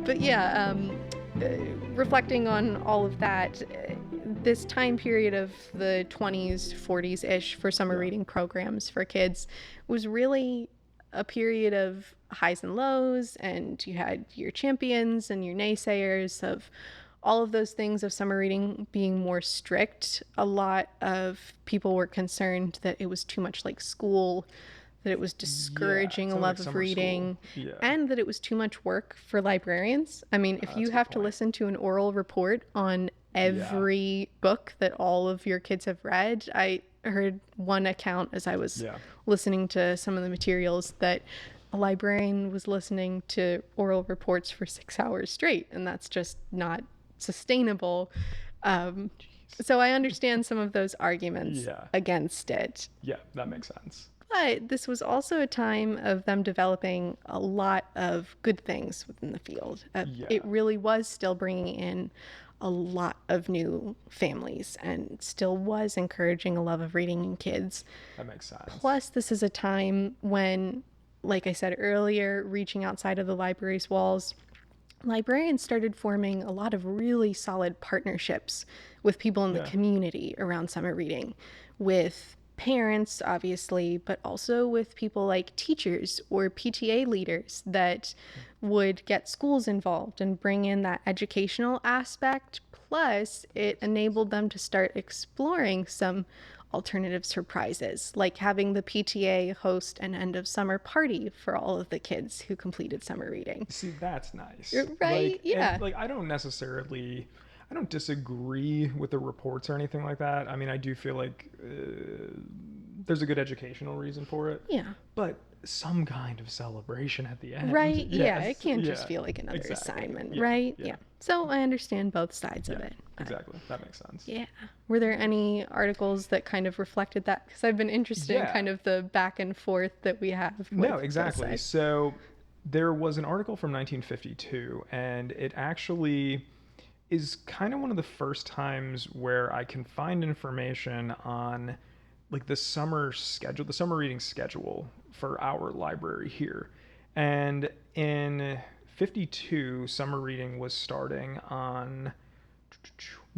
But yeah, reflecting on all of that, this time period of the 20s, 40s-ish for summer reading programs for kids was really a period of highs and lows, and you had your champions and your naysayers of all of those things of summer reading being more strict. A lot of people were concerned that it was too much like school, that it was discouraging a love of reading, and that it was too much work for librarians. I mean, if you have to listen to an oral report on every book that all of your kids have read, I heard one account as I was listening to some of the materials that a librarian was listening to oral reports for 6 hours straight, and that's just not sustainable. So I understand some of those arguments against it. Yeah, that makes sense. But this was also a time of them developing a lot of good things within the field. It really was still bringing in a lot of new families and still was encouraging a love of reading in kids. That makes sense. Plus, this is a time when, like I said earlier, reaching outside of the library's walls, librarians started forming a lot of really solid partnerships with people in the community around summer reading, with parents, obviously, but also with people like teachers or PTA leaders that would get schools involved and bring in that educational aspect. Plus, it enabled them to start exploring some alternatives for prizes, like having the PTA host an end of summer party for all of the kids who completed summer reading. See, that's nice. Right? I don't disagree with the reports or anything like that. I mean, I do feel like there's a good educational reason for it. Yeah. But some kind of celebration at the end. Right. Yes. Yeah. It can't just feel like another assignment. Right. Yeah. So I understand both sides of it. Exactly. That makes sense. Yeah. Were there any articles that kind of reflected that? Because I've been interested in kind of the back and forth that we have. No, exactly. So there was an article from 1952, and it actually is kind of one of the first times where I can find information on like the summer schedule, the summer reading schedule for our library here. And in 52, summer reading was starting on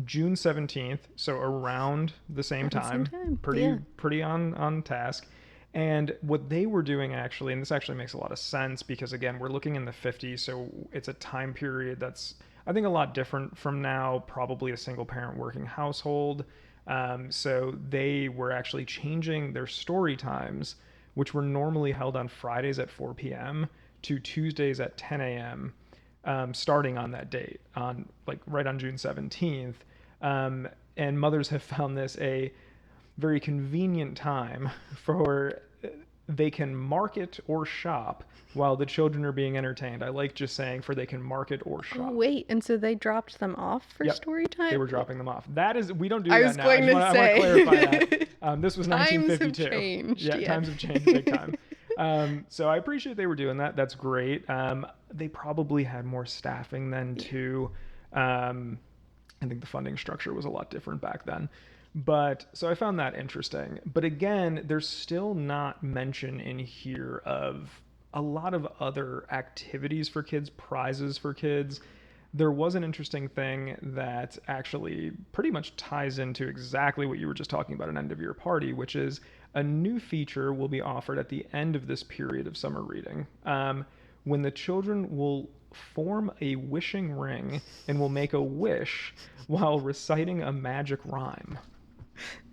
June 17th, so around the same time. Pretty on task. And what they were doing actually, and this actually makes a lot of sense because again, we're looking in the 50s, so it's a time period that's I think a lot different from now, probably a single parent working household. So they were actually changing their story times, which were normally held on Fridays at 4 p.m. to Tuesdays at 10 a.m. Starting on that date, right on June 17th. And mothers have found this a very convenient time for they can market or shop while the children are being entertained. I like just saying for they can market or shop. Oh, wait. And so they dropped them off for story time? They were dropping them off. That is, we don't do that now. I was going to say. I want to clarify that. This was 1952. Times have changed. Yeah, times have changed big time. So I appreciate they were doing that. That's great. They probably had more staffing then too. I think the funding structure was a lot different back then. But so I found that interesting. But again, there's still not mention in here of a lot of other activities for kids, prizes for kids. There was an interesting thing that actually pretty much ties into exactly what you were just talking about, an end of year party, which is a new feature will be offered at the end of this period of summer reading, when the children will form a wishing ring and will make a wish while reciting a magic rhyme.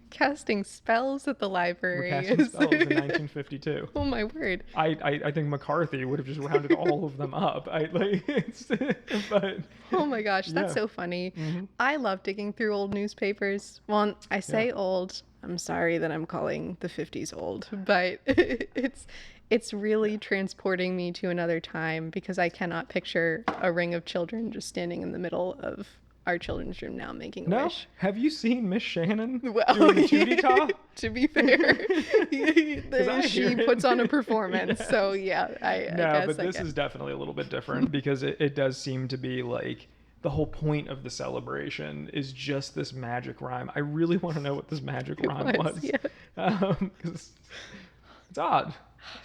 Casting spells at the library. We're casting spells in 1952. Oh my word! I think McCarthy would have just rounded all of them up. But oh my gosh, that's so funny. Mm-hmm. I love digging through old newspapers. Well, I say old. I'm sorry that I'm calling the 50s old, but it's really transporting me to another time because I cannot picture a ring of children just standing in the middle of our children's room now making a wish. Have you seen Miss Shannon doing the tootie-taw? To be fair, she puts on a performance. Yes. So yeah, I guess. But this is definitely a little bit different because it does seem to be like the whole point of the celebration is just this magic rhyme. I really want to know what this magic rhyme was. Yeah. 'Cause it's odd.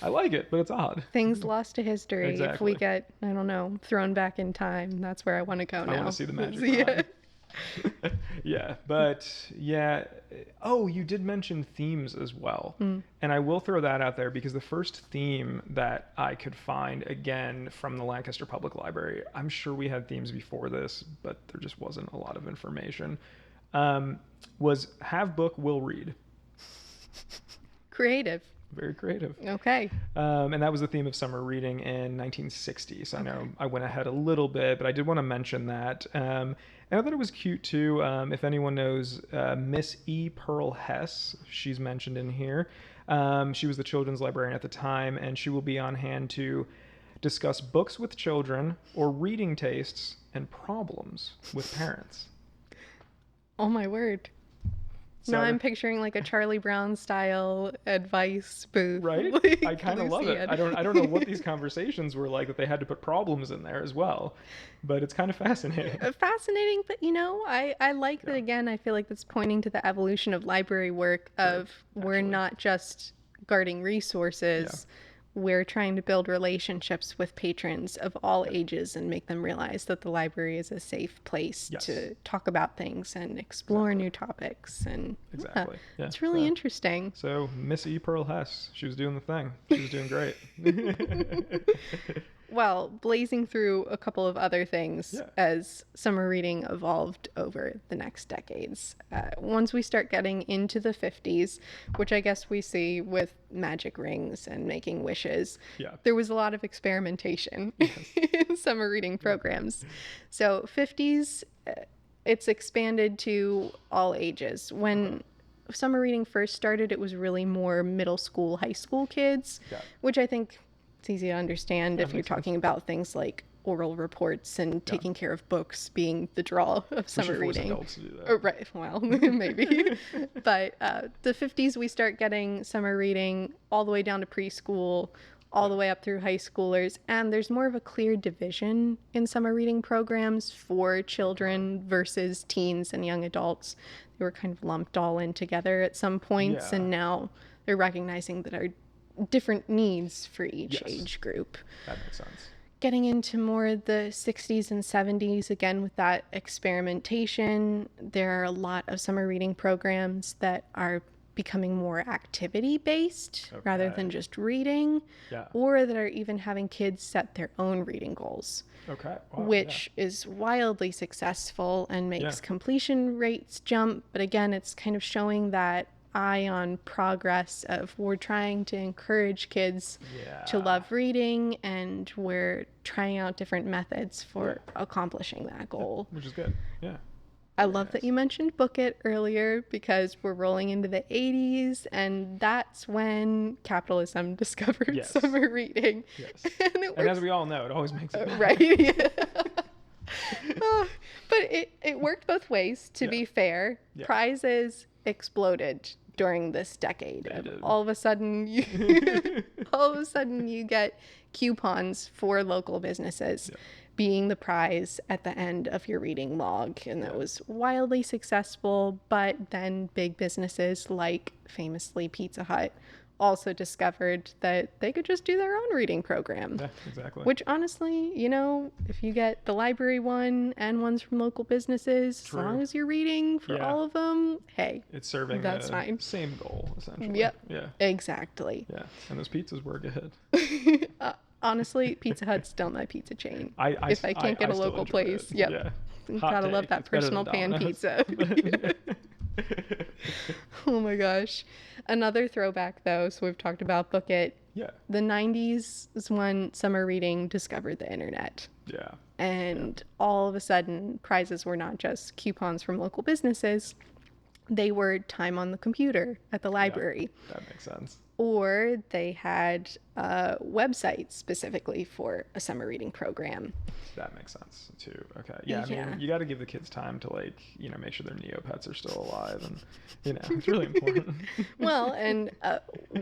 I like it, but it's odd. Things lost to history. If we Exactly. get, I don't know, thrown back in time, that's where I want to go now. I want to see the magic Yeah. ride. Yeah, but yeah. Oh, you did mention themes as well. And I will throw that out there because the first theme that I could find, again, from the Lancaster Public Library, I'm sure we had themes before this, but there just wasn't a lot of information, was Have Book, Will Read. Creative. Very creative. Okay. And that was the theme of summer reading in 1960. So I know I went ahead a little bit, but I did want to mention that. And I thought it was cute too. If anyone knows Miss E. Pearl Hess, she's mentioned in here. She was the children's librarian at the time, and she will be on hand to discuss books with children or reading tastes and problems with parents. Oh my word. Now I'm picturing like a Charlie Brown style advice booth. Right? Like I kind of love it. I don't know what these conversations were like that they had to put problems in there as well, but it's kind of fascinating. Fascinating, but I like that again. I feel like that's pointing to the evolution of library work of we're not just guarding resources. We're trying to build relationships with patrons of all ages and make them realize that the library is a safe place to talk about things and explore new topics. And it's really interesting. So Miss E. Pearl Hess, she was doing the thing. She was doing great. Well, blazing through a couple of other things as summer reading evolved over the next decades. Once we start getting into the 50s, which I guess we see with magic rings and making wishes, there was a lot of experimentation in summer reading programs. So 50s, it's expanded to all ages. When summer reading first started, it was really more middle school, high school kids, which I think it's easy to understand if you're talking about things like oral reports and taking care of books being the draw of summer reading. Adults to do that. Right, well, maybe. But the 50s, we start getting summer reading all the way down to preschool, all the way up through high schoolers. And there's more of a clear division in summer reading programs for children versus teens and young adults. They were kind of lumped all in together at some points, and now they're recognizing that our different needs for each age group. That makes sense. Getting into more the 60s and 70s, again with that experimentation, there are a lot of summer reading programs that are becoming more activity based rather than just reading, or that are even having kids set their own reading goals, which is wildly successful and makes completion rates jump. But again, it's kind of showing that eye on progress of we're trying to encourage kids to love reading, and we're trying out different methods for accomplishing that goal. Which is good. I love that you mentioned Book It earlier, because we're rolling into the 80s, and that's when capitalism discovered summer reading. And as we all know, it always makes it bad. Right. But it worked both ways, to be fair. Prizes exploded during this decade. All of a sudden you get coupons for local businesses being the prize at the end of your reading log, and that was wildly successful. But then big businesses like famously Pizza Hut also discovered that they could just do their own reading program. Which honestly, if you get the library one and ones from local businesses, as long as you're reading for all of them, hey, it's serving that's fine. Same goal, essentially. Yeah, exactly. And those pizzas were good. Honestly, Pizza Hut's still my pizza chain. If I can't get a local place, gotta love that personal pan pizza. Oh my gosh. Another throwback though, so we've talked about Book It. The 90s is when summer reading discovered the internet. And all of a sudden, prizes were not just coupons from local businesses. They were time on the computer at the library. That makes sense. Or they had a website specifically for a summer reading program. That makes sense too. Okay. I mean, you got to give the kids time to make sure their Neopets are still alive, and it's really important. Well, and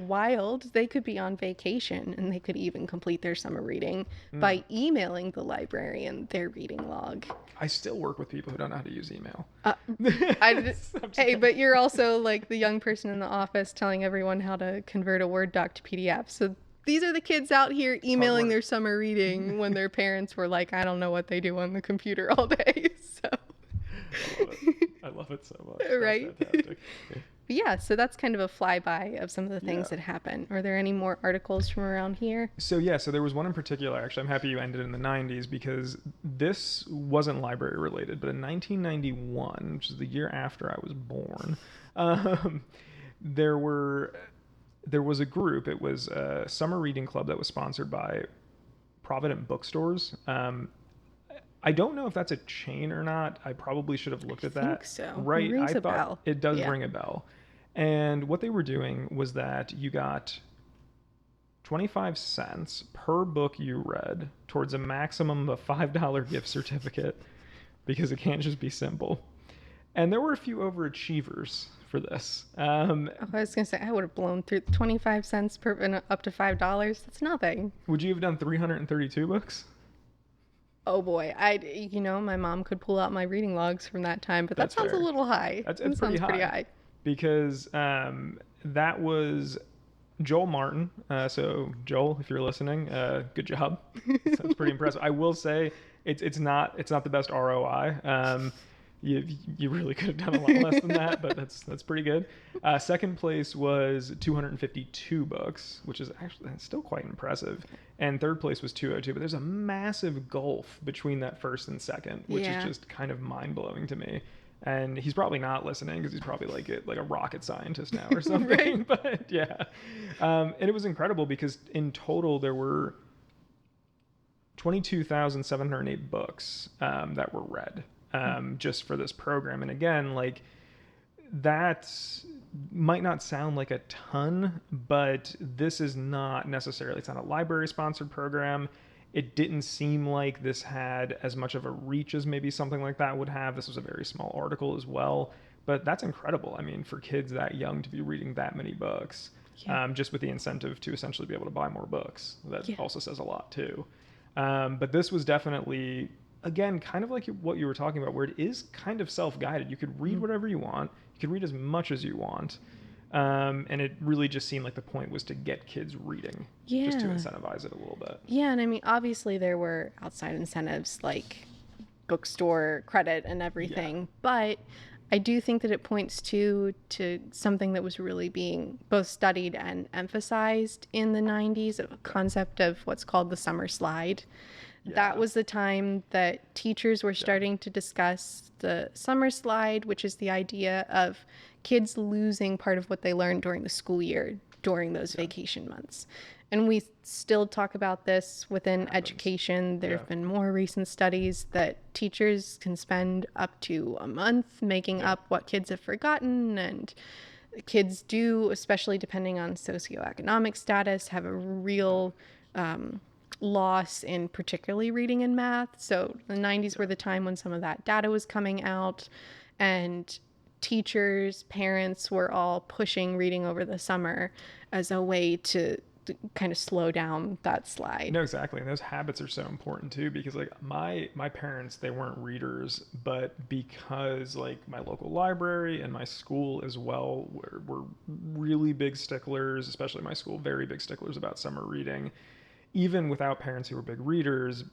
wild, they could be on vacation and they could even complete their summer reading by emailing the librarian their reading log. I still work with people who don't know how to use email. Hey, but you're also like the young person in the office telling everyone how to convert a Word doc to PDF. So these are the kids out here emailing work. their summer reading when their parents were like, I don't know what they do on the computer all day. So I love it. I love it so much. right. That's fantastic. But yeah, so that's kind of a flyby of some of the things Yeah. that happen. Are there any more articles from around here? So yeah, so there was one in particular. Actually, I'm happy you ended in the 90s because this wasn't library related. But in 1991, which is the year after I was born, um, there was a group. It was a summer reading club that was sponsored by Provident Bookstores. I don't know if that's a chain or not. I probably should have looked at that. I think so. Right. It rings I a thought bell. it does Yeah. ring a bell. And what they were doing was that you got 25 cents per book you read towards a maximum of a $5 gift certificate because it can't just be simple. And there were a few overachievers for this. Oh, I was going to say, I would have blown through 25 cents per and up to $5. That's nothing. Would you have done 332 books? Oh boy, my mom could pull out my reading logs from that time, but that That's sounds fair. a little high. It's That pretty sounds pretty high. high. Because that was Joel Martin. So Joel, if you're listening, good job. That's pretty impressive. I will say it's not the best ROI. You really could have done a lot less than that, but that's pretty good. Second place was 252 books, which is actually still quite impressive. And third place was 202. But there's a massive gulf between that first and second, which Yeah. is just kind of mind blowing to me. And he's probably not listening because he's probably like a rocket scientist now or something. Right. But yeah, and it was incredible because in total there were 22,708 books that were read just for this program. And again, like that might not sound like a ton, but this is not necessarily, it's not a library sponsored program. It didn't seem like this had as much of a reach as maybe something like that would have. This was a very small article as well, but that's incredible. I mean, for kids that young to be reading that many books, Yeah. just with the incentive to essentially be able to buy more books. That Yeah. also says a lot too. But this was definitely, again, kind of like what you were talking about, where it is kind of self-guided. You could read whatever you want. You could read as much as you want. And it really just seemed like the point was to get kids reading, just to Yeah. incentivize it a little bit. Yeah, and I mean, obviously there were outside incentives like bookstore credit and everything, but I do think that it points to something that was really being both studied and emphasized in the 90s, a concept of what's called the summer slide. That was the time that teachers were starting to discuss the summer slide, which is the idea of kids losing part of what they learned during the school year during those vacation months. And we still talk about this within education. There have been more recent studies that teachers can spend up to a month making up what kids have forgotten, and kids do, especially depending on socioeconomic status, have a real loss in particularly reading and math. So the 90s were the time when some of that data was coming out, and teachers, parents were all pushing reading over the summer as a way to kind of slow down that slide. No, exactly. And those habits are so important too, because like my parents, they weren't readers, but because like my local library and my school as well were really big sticklers, especially my school, very big sticklers about summer reading. Even without parents who were big readers,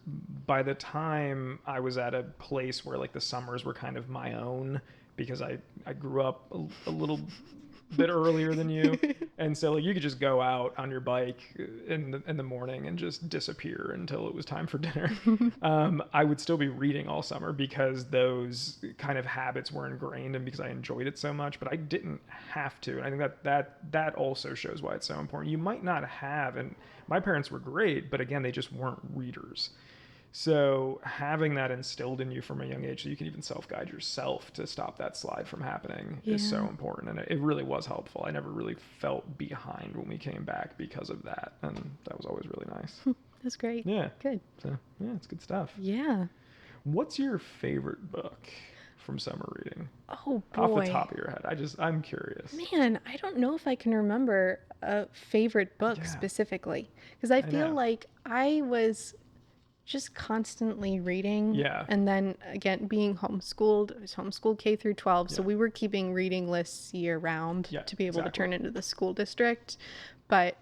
by the time I was at a place where like the summers were kind of my own, because I grew up a little bit earlier than you, and so like you could just go out on your bike in the morning and just disappear until it was time for dinner. I would still be reading all summer because those kind of habits were ingrained and because I enjoyed it so much, but I didn't have to. And I think that also shows why it's so important. You might not have, and my parents were great, but again, they just weren't readers. So having that instilled in you from a young age so you can even self-guide yourself to stop that slide from happening is so important. And it really was helpful. I never really felt behind when we came back because of that. And that was always really nice. That's great. Yeah. Good. So, yeah, it's good stuff. Yeah. What's your favorite book from summer reading? Oh, boy. Off the top of your head. I'm curious. Man, I don't know if I can remember a favorite book specifically, because I feel know. like I was just constantly reading. Yeah. And then again, being homeschooled, I was homeschooled K through 12. So Yeah. we were keeping reading lists year round Yeah, to be able to exactly. turn into the school district. But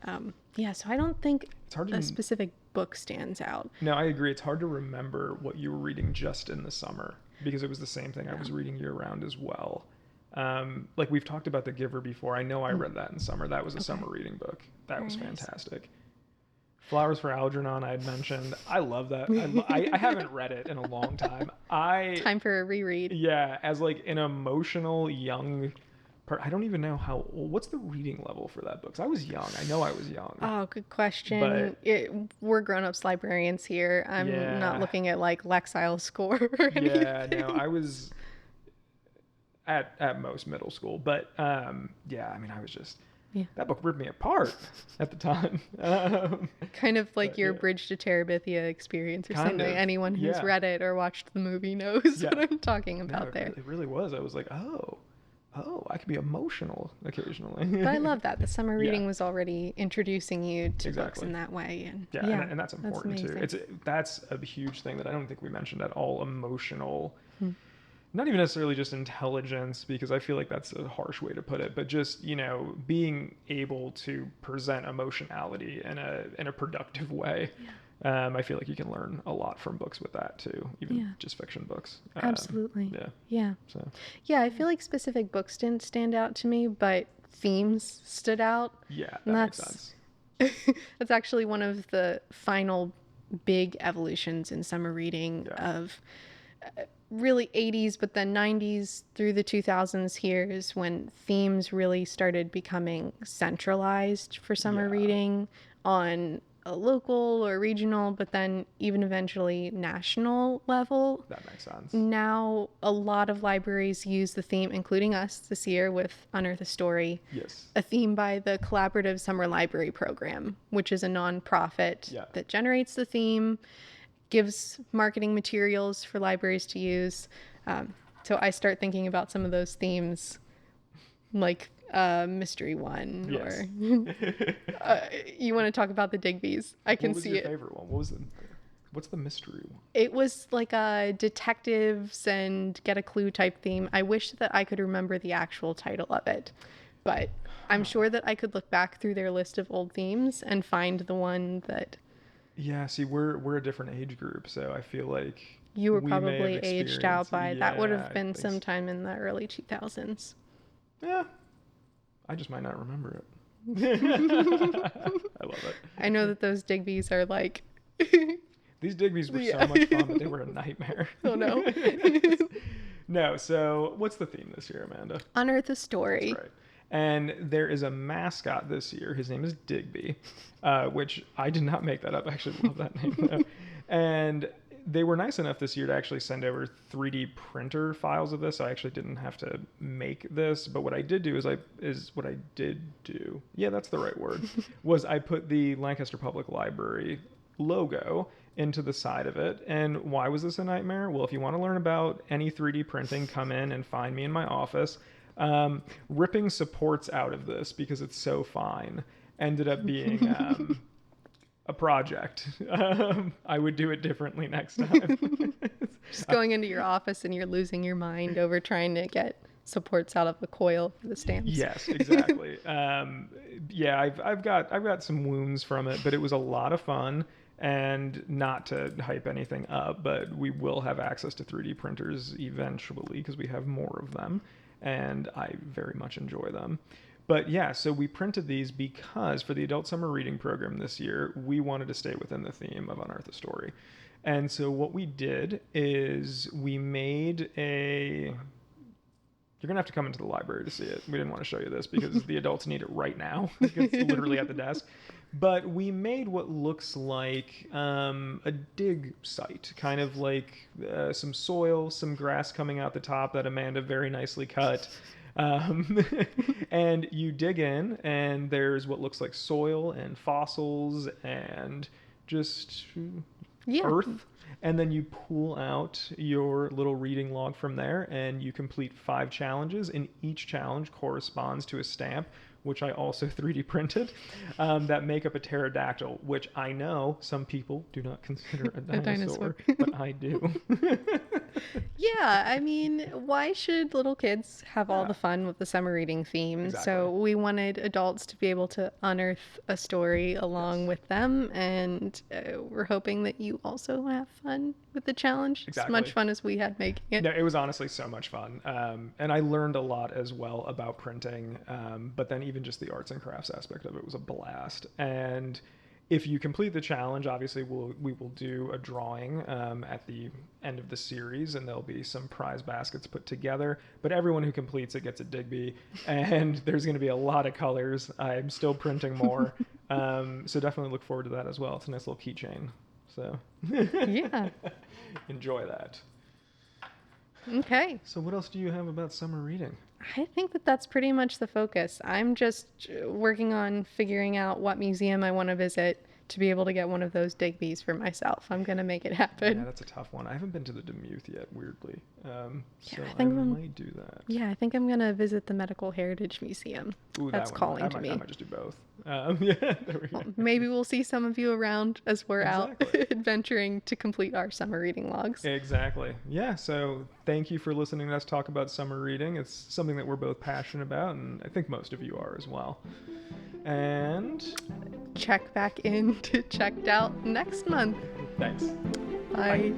yeah, so I don't think It's hard a to. specific book stands out. No, I agree. It's hard to remember what you were reading just in the summer because it was the same thing I was reading year round as well. Like we've talked about The Giver before. I know I read that in summer. That was a summer reading book. That was Very nice. fantastic. Flowers for Algernon, I had mentioned. I love that. I haven't read it in a long time. Time for a reread. Yeah, as like an emotional young. I don't even know how. What's the reading level for that book? 'Cause I was young. I know I was young. Oh, good question. But We're grown-ups librarians here. I'm not yeah, looking at like Lexile score or yeah. No, anything. I was at most middle school, but yeah. I mean, I was just Yeah. that book ripped me apart at the time. Kind of like But your yeah, Bridge to Terabithia experience or kind something. of. Anyone who's Yeah, read it or watched the movie knows yeah. what I'm talking No, about there. it really was. I was like, oh, I can be emotional occasionally. But I love that. The summer Yeah, reading was already introducing you to books exactly. in that way. And Yeah, yeah, and that's that's important too. amazing. That's a huge thing that I don't think we mentioned at all. Emotional, Hmm. not even necessarily just intelligence, because I feel like that's a harsh way to put it, but just being able to present emotionality in a productive way. I feel like you can learn a lot from books with that too, even Yeah, just fiction books. absolutely. Yeah. Yeah. So Yeah, I feel like specific books didn't stand out to me, but themes stood out. yeah, And that makes that's sense. that's actually one of the final big evolutions in summer reading Yeah. of really 80s, but then 90s through the 2000s here is when themes really started becoming centralized for summer Yeah, reading on a local or regional, but then even eventually national level. that makes sense. Now, a lot of libraries use the theme, including us this year with Unearth a Story, Yes. a theme by the Collaborative Summer Library Program, which is a nonprofit Yeah. that generates the theme, gives marketing materials for libraries to use. So I start thinking about some of those themes, like Mystery One, Yes. or you want to talk about the Digby's? I can What was see your it. favorite one? What's the mystery one? It was like a detectives and get a clue type theme. I wish that I could remember the actual title of it, but I'm sure that I could look back through their list of old themes and find the one that Yeah, see, we're a different age group, so I feel like you were we may have probably aged out experienced. by. That would Yeah, have I been think so. sometime in the early 2000s. Yeah, I just might not remember it. I love it. I know that those Digby's are like, These Digby's were Yeah. so much fun, but they were a nightmare. oh no. No, so what's the theme this year, Amanda? Unearth a That's Story. right. And there is a mascot this year. His name is Digby, which I did not make that up. I actually love that name, though. And they were nice enough this year to actually send over 3D printer files of this. So I actually didn't have to make this. But what I did do yeah, that's the right word, was I put the Lancaster Public Library logo into the side of it. And why was this a nightmare? Well, if you want to learn about any 3D printing, come in and find me in my office. Ripping supports out of this because it's so fine ended up being a project. I would do it differently next time. Just going into your office and you're losing your mind over trying to get supports out of the coil for the stamps. Yes, exactly. Yeah, I've got some wounds from it, but it was a lot of fun. And not to hype anything up, but we will have access to 3D printers eventually because we have more of them, and I very much enjoy them. But yeah, so we printed these because for the adult summer reading program this year, we wanted to stay within the theme of Unearth a Story. And so what we did is we made a you're going to have to come into the library to see it. We didn't want to show you this because the adults need it right now. It's literally at the desk. But we made what looks like a dig site, kind of like some soil, some grass coming out the top that Amanda very nicely cut. And you dig in, and there's what looks like soil and fossils and just Yeah. earth. And then you pull out your little reading log from there, and you complete 5 challenges, and each challenge corresponds to a stamp which I also 3D printed, that make up a pterodactyl, which I know some people do not consider a dinosaur, but I do. Yeah, I mean, why should little kids have all the fun with the summer reading theme? Exactly. So we wanted adults to be able to unearth a story along with them, and we're hoping that you also have fun with the challenge. Exactly. As much fun as we had making it. No, it was honestly so much fun. And I learned a lot as well about printing, but then even just the arts and crafts aspect of it was a blast. And if you complete the challenge, obviously we will do a drawing at the end of the series, and there'll be some prize baskets put together. But everyone who completes it gets a Digby, and there's going to be a lot of colors. I'm still printing more, so definitely look forward to that as well. It's a nice little keychain. So Yeah. enjoy that. Okay. So what else do you have about summer reading? I think that that's pretty much the focus. I'm just working on figuring out what museum I want to visit to be able to get one of those Digby's for myself. I'm going to make it happen. Yeah, that's a tough one. I haven't been to the Demuth yet, weirdly. So I think I might do that. Yeah, I think I'm going to visit the Medical Heritage Museum. Ooh, That's that one. calling to me. I might just do both. Yeah, there we go. Maybe we'll see some of you around as we're Exactly. out adventuring to complete our summer reading logs. Exactly. Yeah, so thank you for listening to us talk about summer reading. It's something that we're both passionate about, and I think most of you are as well. And Check back in to Checked Out next month. thanks. Bye.